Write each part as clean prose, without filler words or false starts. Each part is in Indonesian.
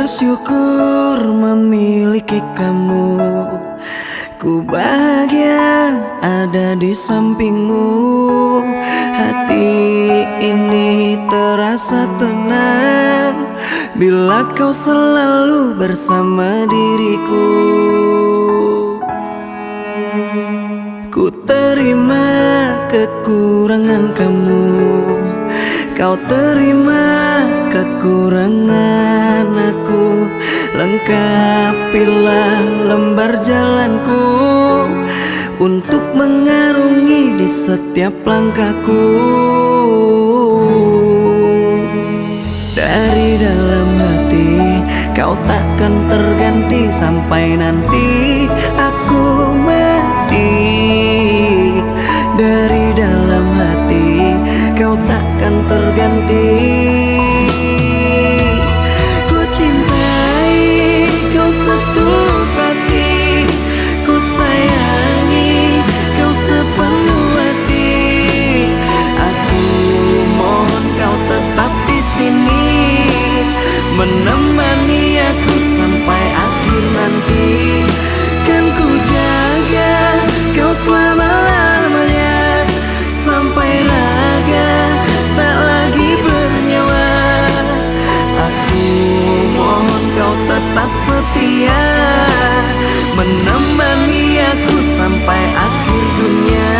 bersyukur memiliki kamu. Ku bahagia ada di sampingmu. Hati ini terasa tenang bila kau selalu bersama diriku. Ku terima kekurangan kamu, kau terima kekurangan aku. Lengkapilah lembar jalanku untuk mengarungi di setiap langkahku. Dari dalam hati kau takkan terganti sampai nanti aku mati. Dari dalam hati kau takkan terganti. Ku cintai kau setulus hati, ku sayangi kau sepenuh hati. Aku mohon kau tetap di sini, menemani aku sampai akhir nanti. Kan ku jaga kau selama-lamanya, sampai raga tak lagi bernyawa. Aku mohon kau tetap setia, menemani aku sampai akhir dunia.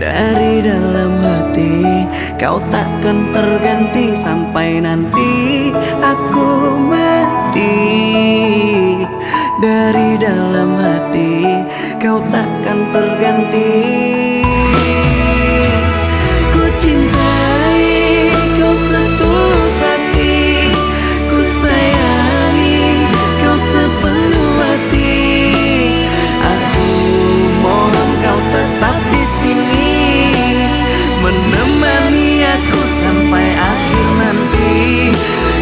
Dari dalam hati kau takkan terganti sampai nanti aku mati. Dari dalam hati kau takkan terganti. Ku cintai kau setulus hati, ku sayangi kau sepenuh hati. Aku mohon kau tetap di sini, menemani aku sampai akhir nanti.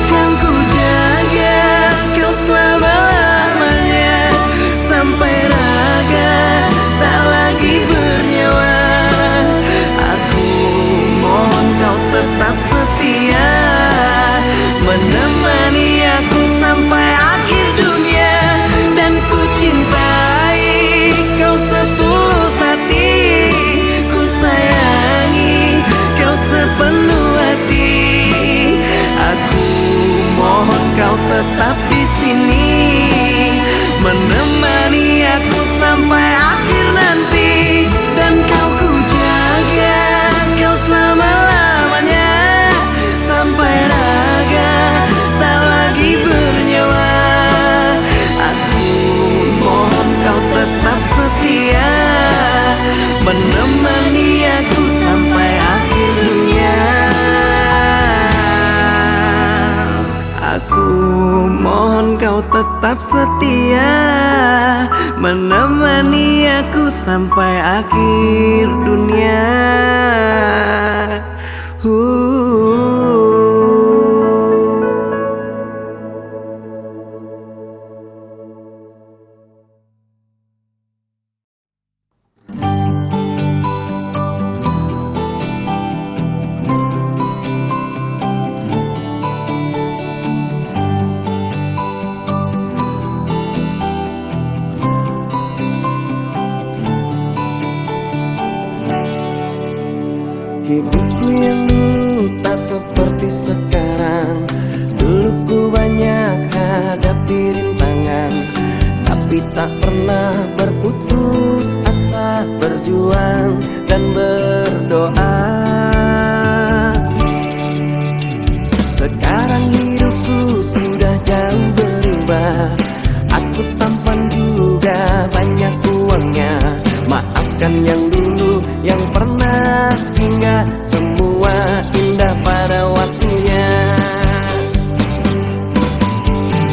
Kan ku jaga kau selama-lamanya, sampai raga tak lagi bernyawa. Aku mohon kau tetap setia, menemani aku sampai akhir dunia. Dan ku cintai kau setulus hati, ku sayangi kau sepenuh hati. Aku mohon kau tetap di sini, menemani aku sampai akhir nanti. Dan kau ku jaga kau selama-lamanya, sampai raga tak lagi bernyawa. Aku mohon kau tetap setia, menemani aku sampai akhir dunia. Aku mohon kau tetap setia, menemani aku sampai akhir dunia. Hidupku yang dulu tak seperti sekarang. Dulu ku banyak hadapi rintangan, tapi tak pernah berputus asa, berjuang dan berdoa. Sekarang hidupku sudah jauh berubah. Aku tampan juga banyak uangnya. Maafkan yang dulu yang pernah singgah, semua indah pada waktunya.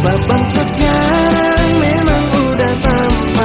Babang sekarang memang udah tampak.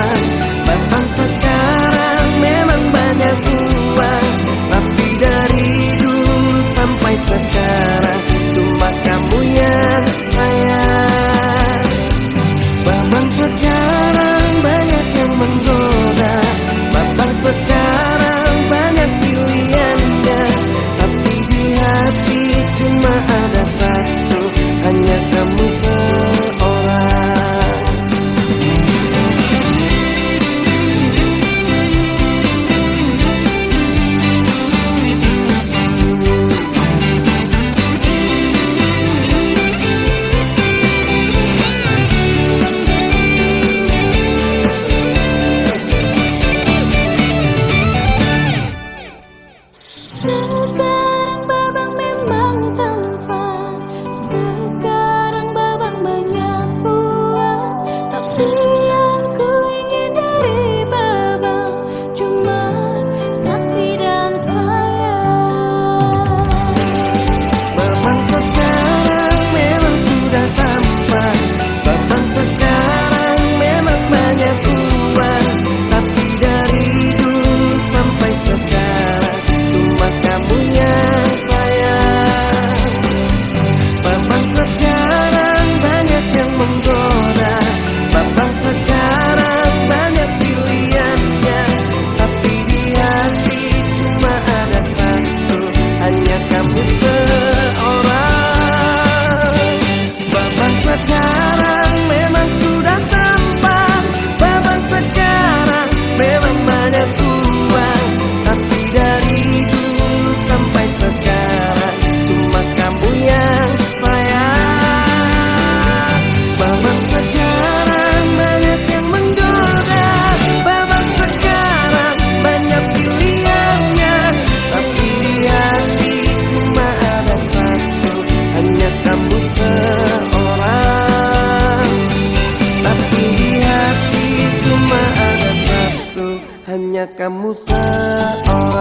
hanya kamu seorang.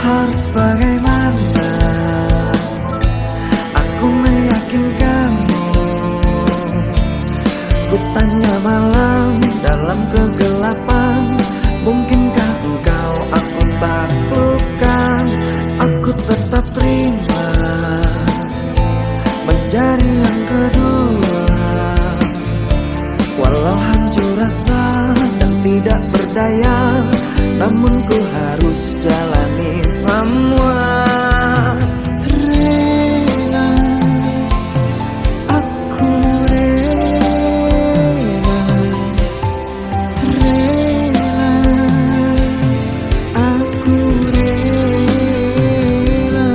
Harus bagaimana aku meyakinkanmu? Ku tanya malam dalam kegelapan, mungkinkah engkau aku taklukkan? Aku tetap terima menjadi yang kedua, walau hancur rasa dan tidak berdaya, namun ku harus jalani semua. Rela, aku rela, rela, aku rela.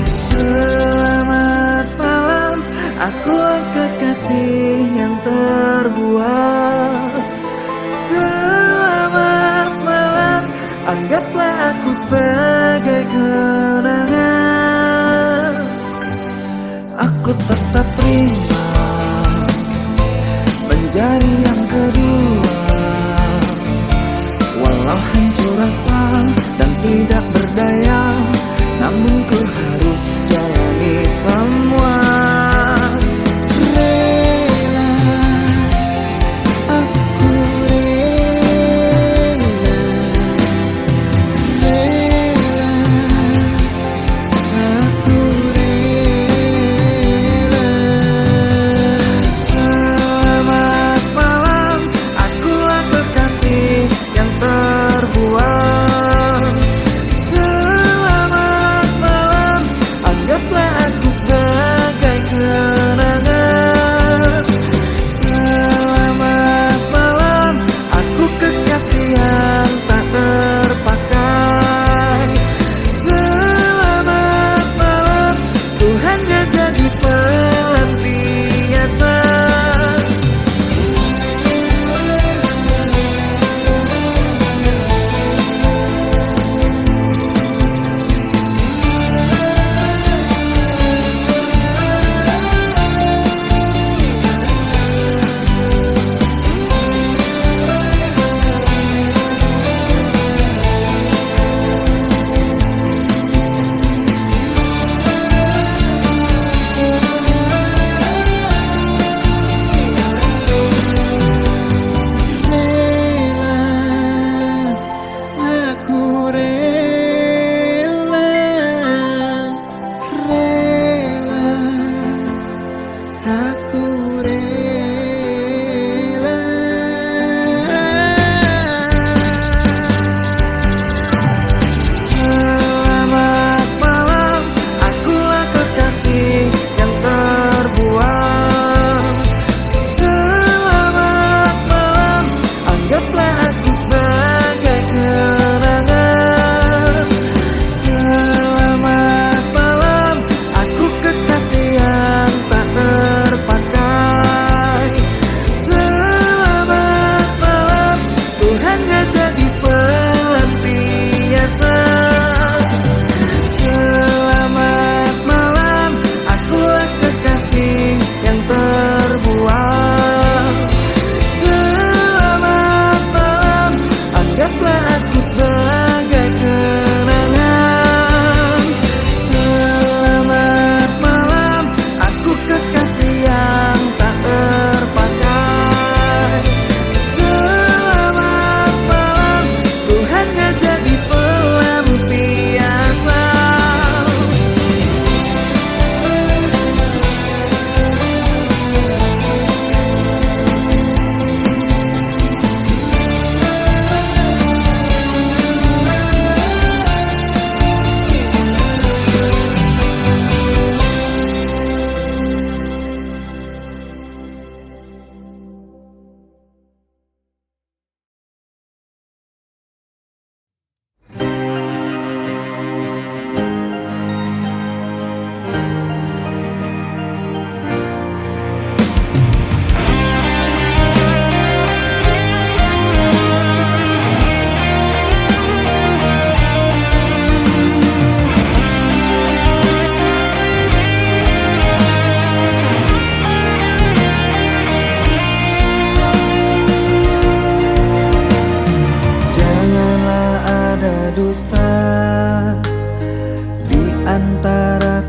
Selamat malam, akulah kekasih yang terbuang. Selamat malam, anggaplah aku sebagai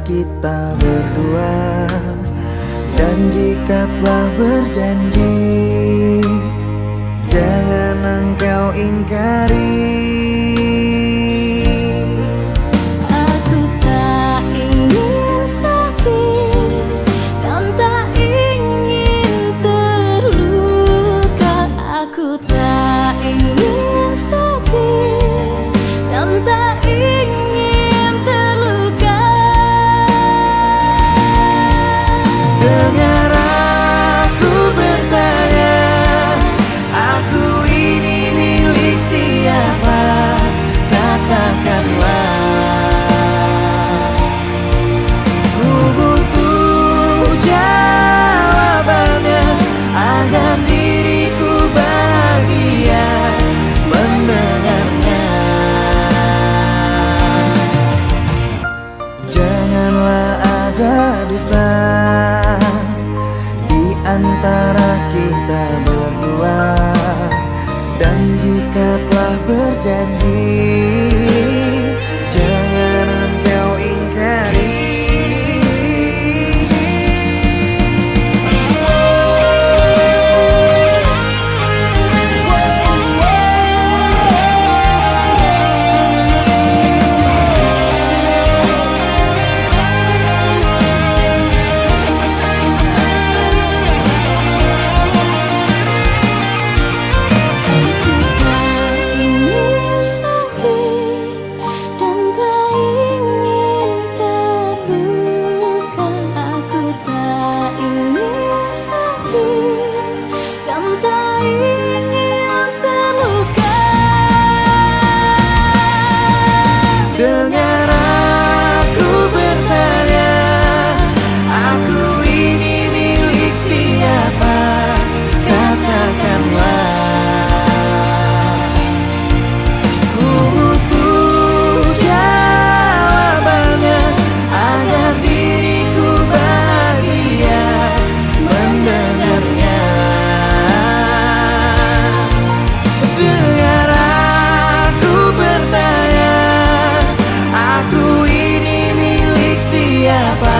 kita berdua. Dan jika telah berjanji, jangan engkau ingkari. Aku tak ingin sakit dan tak ingin terluka. Aku tak ingin sakit dan tak ingin terluka. Dengar aku bertanya, aku ini milik siapa? Katakanlah. Ku butuh jawabannya agar diriku bahagia mendengarnya. Janganlah ada dusta di antara kita berdua. Dan jika telah berjanji, jangan engkau ingkari. Dengar aku bertanya, aku ini milik siapa? Katakanlah. Ku butuh jawabannya agar diriku bahagia mendengarnya. Dengar aku bertanya, aku ini milik siapa?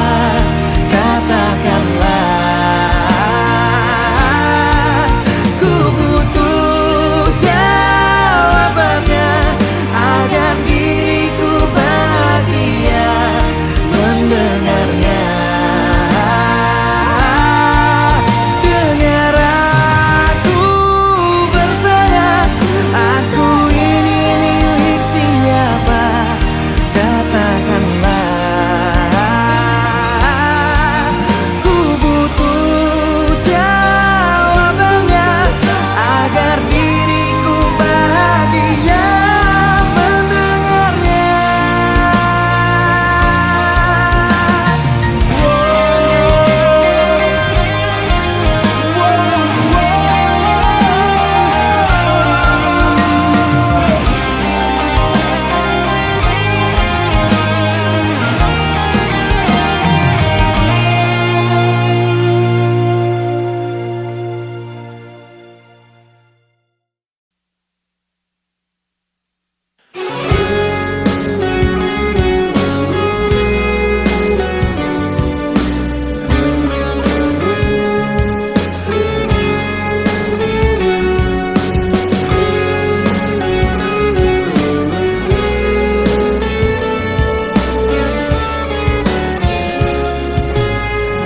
Katakanlah. Ku butuh jawabannya agar diriku bahagia mendengarnya. Dengar aku bertanya, aku ini milik siapa? Katakanlah. Ku butuh jawabannya agar diriku bahagia mendengarnya.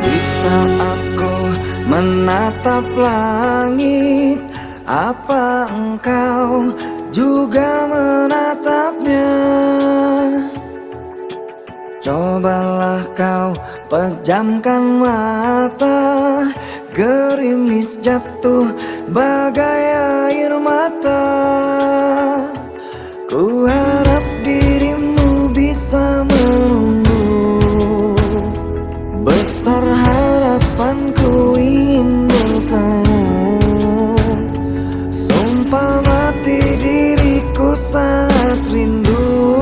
Di saat ku menatap langit, apa engkau juga menatapnya? Cobalah kau pejamkan mata, gerimis jatuh bagai air mata. Ku harap dirimu bisa menunggu. Besar harapanku ingin bertemu. Sumpah mati diriku saat rindu.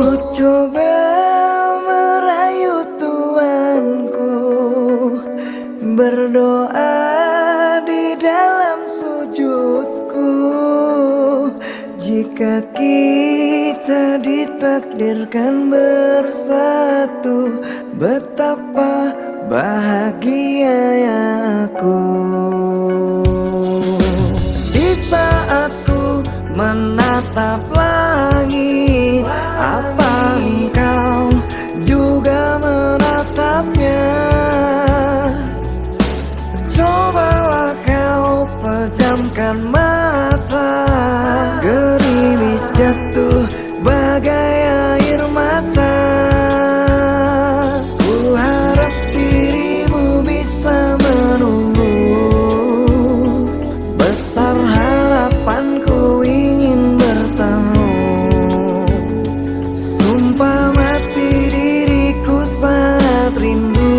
Ku coba merayu Tuanku, berdoa di dalam sujudku. ditakdirkan bersatu, betapa bahagianya aku. Di saat ku menatap langit, apa engkau juga menatapnya? Cobalah kau pejamkan mata, gerimis jatuh bagai air mata. Ku harap dirimu bisa menunggu, besar harapanku ingin bertemu. Sumpah mati diriku sangat rindu.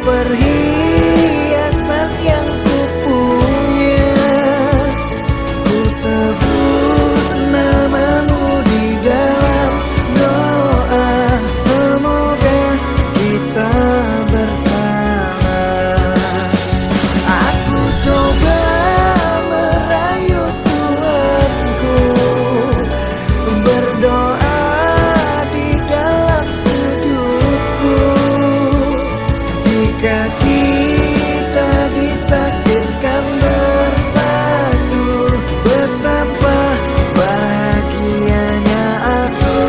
Perhiasan yang ku punya, ku sebut namamu di dalam doa. Semoga kita bersama. Aku coba merayu Tuhanku, berdoa di dalam sujudku. Jika kita ditakdirkan bersatu, betapa bahagianya aku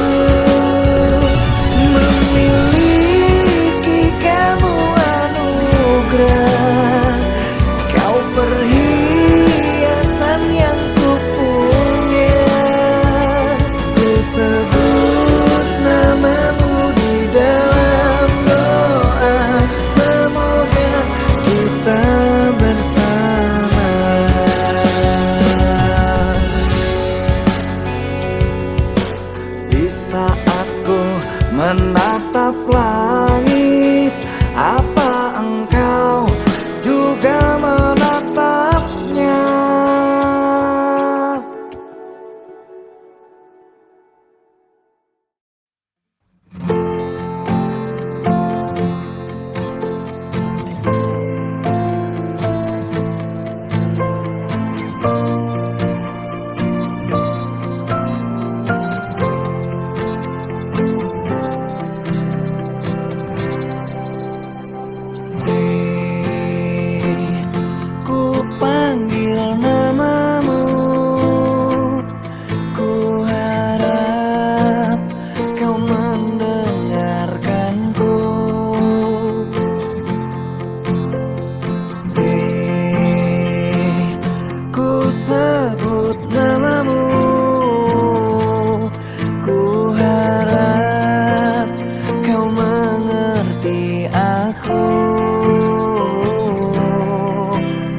memiliki kamu anugerah. Kau perhiasan yang ku punya, ku sebut namamu di dalam doa. Semoga kita bersama. Di saat ku menatap langit, apa engkau juga menatapnya? Ku panggil namamu, ku harap kau mendengarkanku. Ku sebut namamu, ku harap kau mengerti aku.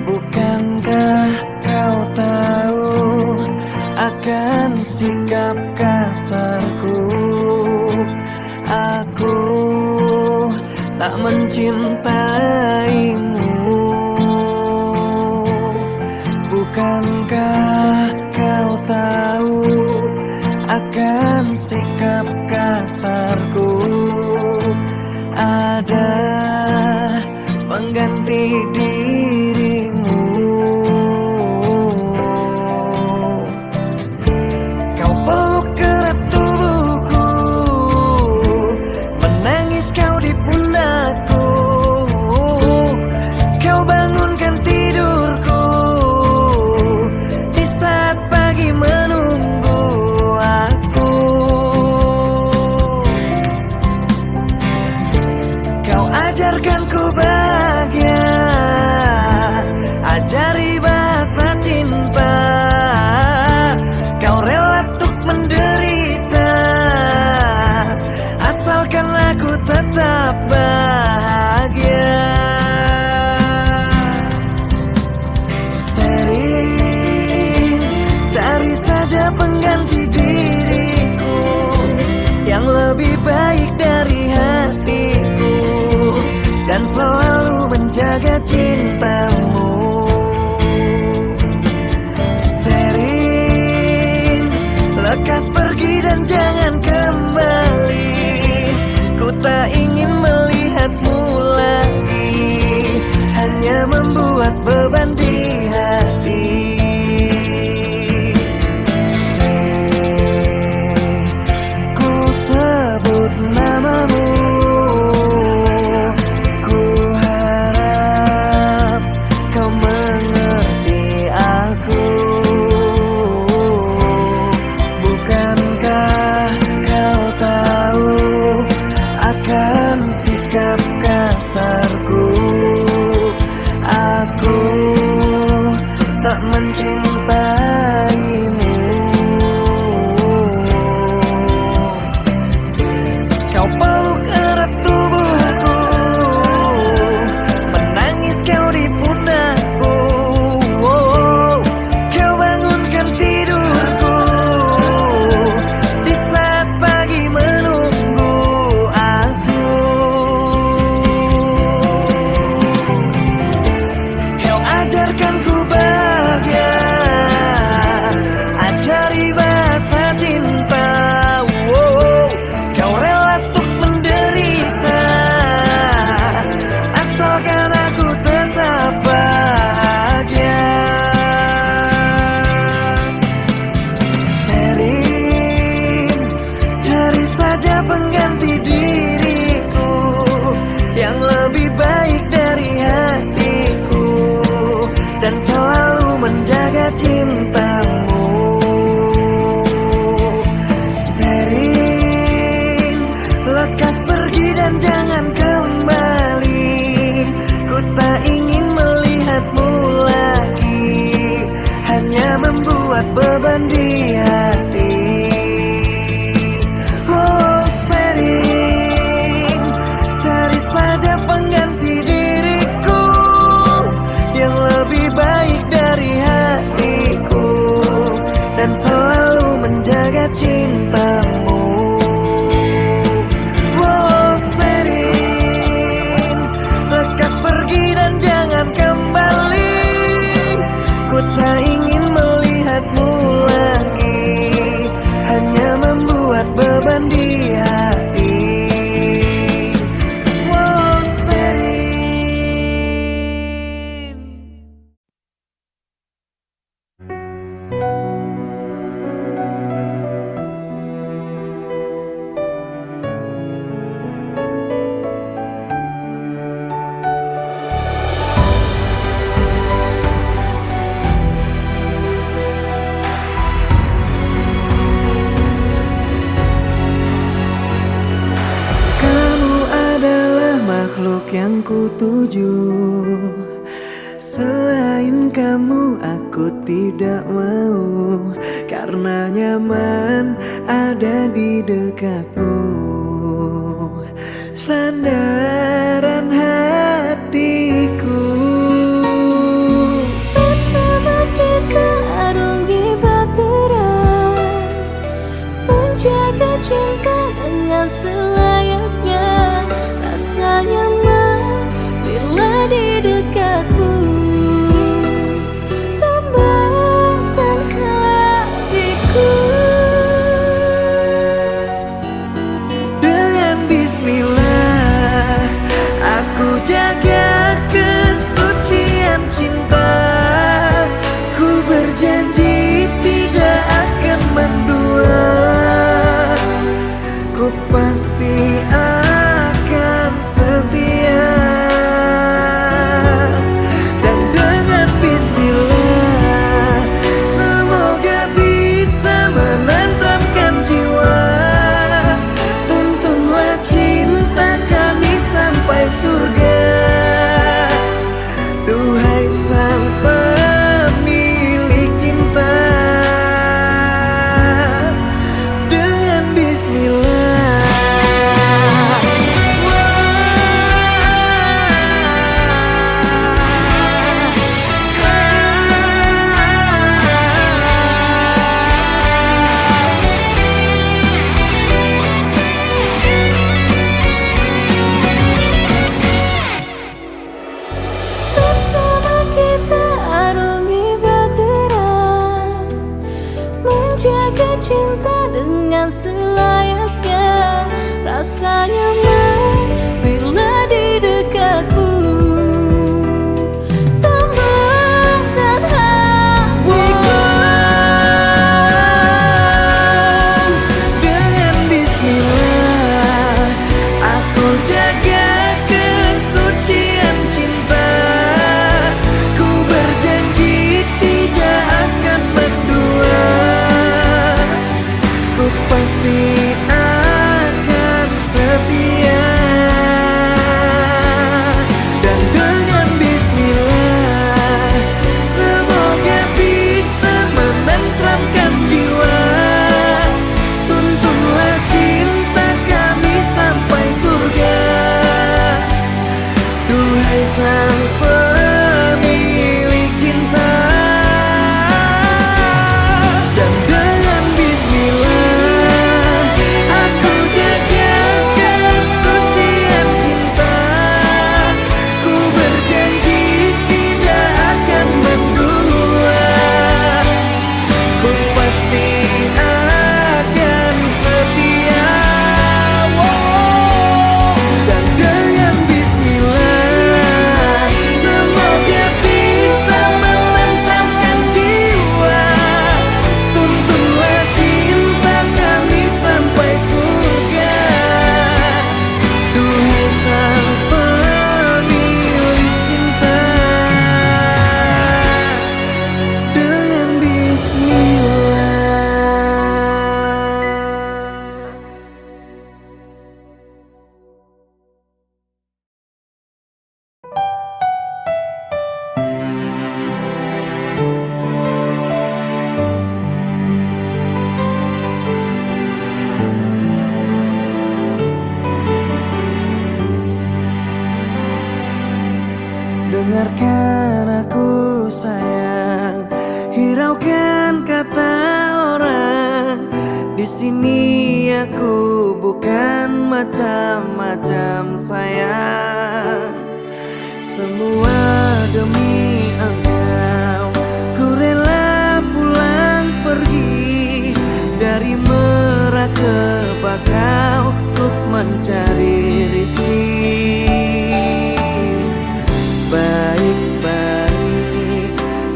Bukankah kau tahu akan sikap kasarku? Aku tak mencintaimu. Bukankah kau tahu akan sikap kasarku? Ada pengganti dirimu. Kau peluk erat tubuhku, menangis kau di pundakku. Kau bangunkan tidurku di saat pagi menunggu aku. jangan kembali. Ku tak ingin melihatmu lagi, hanya membuat beban di hati. Rosemary, cari saja pengganti diriku yang lebih baik dari hatiku, dan selalu menjaga cintamu. Rosemary, lekas pergi dan jangan kembali. Ku tak ingin melihatmu lagi, hanya membuat beban di hati. Rosemary. Kamu adalah makhluk yang kutuju. Selain kamu aku tidak mau, karena nyaman ada di dekatmu. Sandaran hatiku. Bersama kita arungi bahtera, menjaga cinta dengan selayaknya. Rasa nyaman bila di dekatmu, tambahkan hatiku. Dengan bismillah aku jaga kesucian cinta. Ku berjanji tidak akan mendua. Ku pasti akan setia. Dan dengan bismillah semoga bisa menenteramkan jiwa. Tuntunlah cinta kami sampai surga. Duhai sang pemilik cinta, dengan bismillah. sini aku bukan macam-macam sayang. Semua demi engkau, ku rela pulang pergi dari Merak ke Bakau untuk mencari rizki. Baik-baik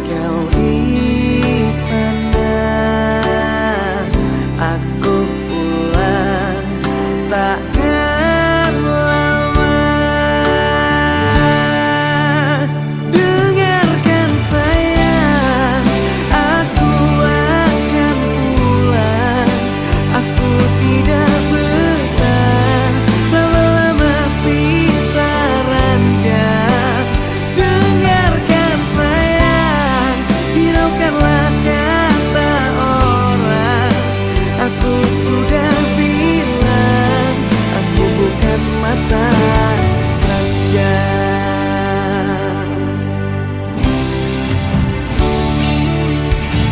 kau di sana, aku pulang takkan lama. Dengarkan sayang, aku akan pulang. Aku tidak betah lama-lama pisah ranjang. Dengarkan sayang, hiraukanlah kata orang. Aku sudah bilang, aku bukan mata ranjang.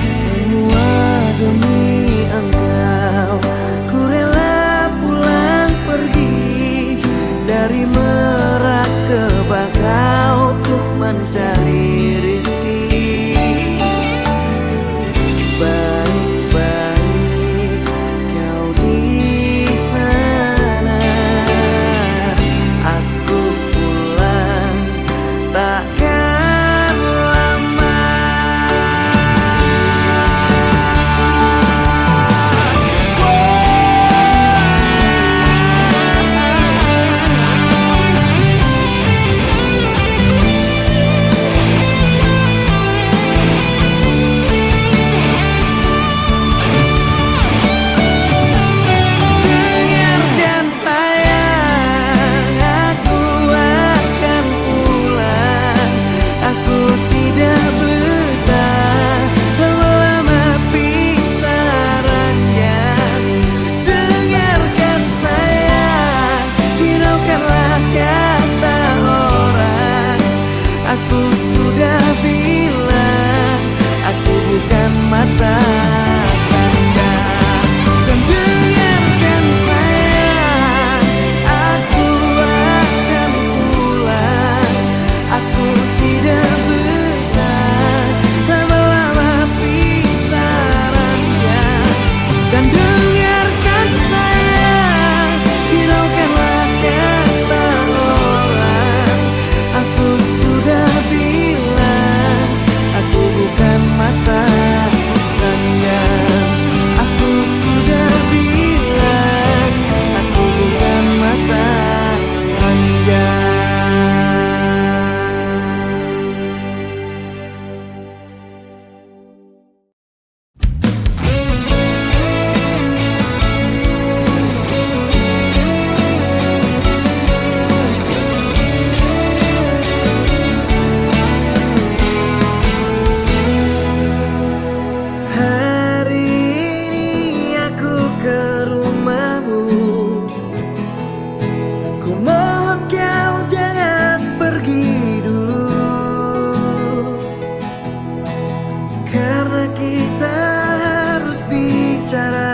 Semua demi engkau, ku rela pulang pergi dari Merak ke Bakau untuk mencari rizki. Baik-baik kau di sana, aku pulang takkan lama. Dengarkan sayang, aku akan pulang. Aku tidak betah lama-lama pisah ranjang. Dengarkan sayang, hiraukanlah kata orang. Aku sudah bilang, aku bukan mata kandang. Dan dengarkan sayang, aku akan pulang. Aku tidak betah lama-lama pisah ranjang. Dan dengarkan sayang, hiraukanlah kata orang. Aku sudah bilang, aku bukan mata ranjang. Aku sudah bilang, aku bukan mata ranjang. Hari ini aku ke rumahmu. Ku mohon kau jangan pergi dulu, karena kita harus bicara.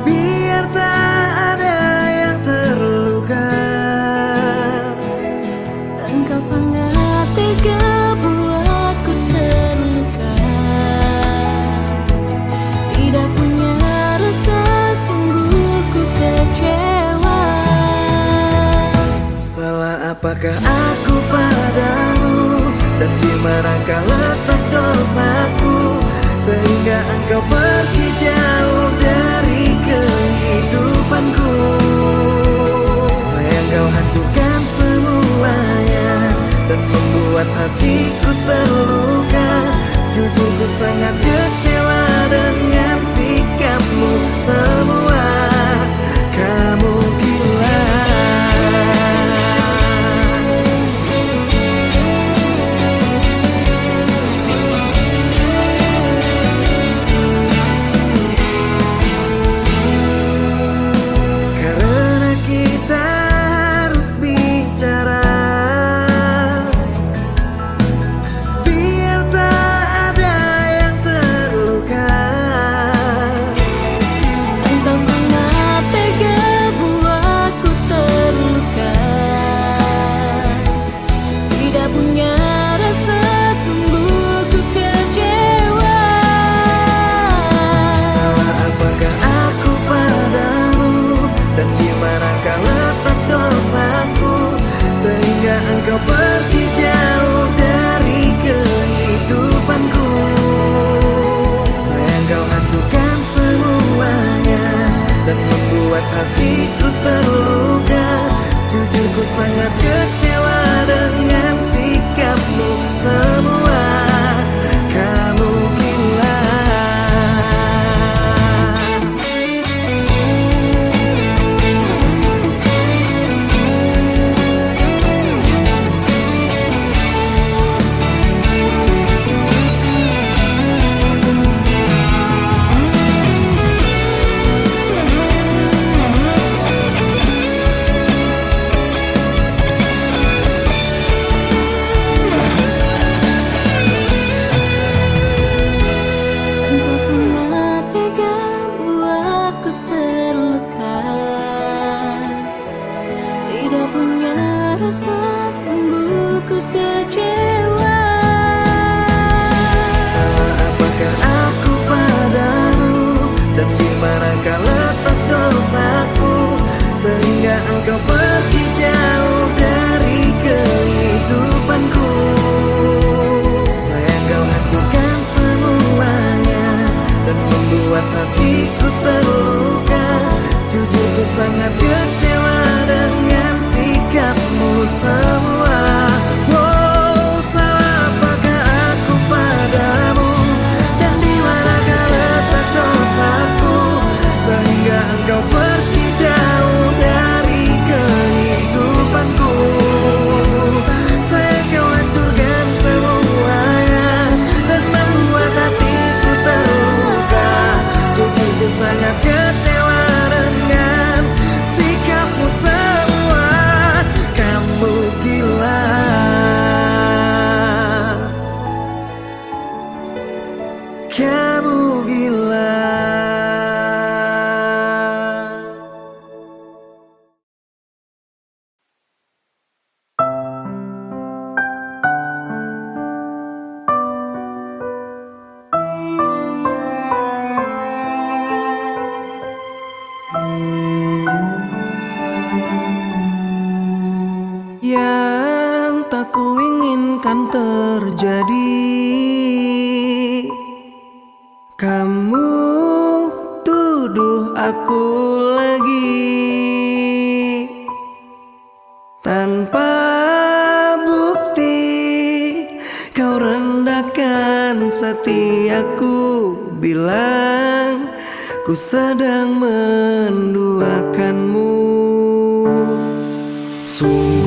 Biar tak ada yang terluka. Dan kau sangat tega buatku terluka. Tidak punya rasa, sungguh ku kecewa. Salah apakah aku padamu, dan di manakah letak dosaku, sehingga engkau pergi jauh dari kehidupanku. Sayang, kau hancurkan semuanya dan membuat hatiku terluka. Jujur ku sangat kecewa dengan sikapmu semua. Kamu gila. kau pergi jauh dari kehidupanku. Sayang kau hancurkan semuanya dan membuat hatiku terluka. Jujur sangat kecewa dengan sikapmu semua. Kamu gila, kamu gila. Yang tak kuinginkan terjadi, kamu tuduh aku lagi tanpa bukti. Kau rendahkan setiaku, bilang ku sedang menduakanmu. Sungguh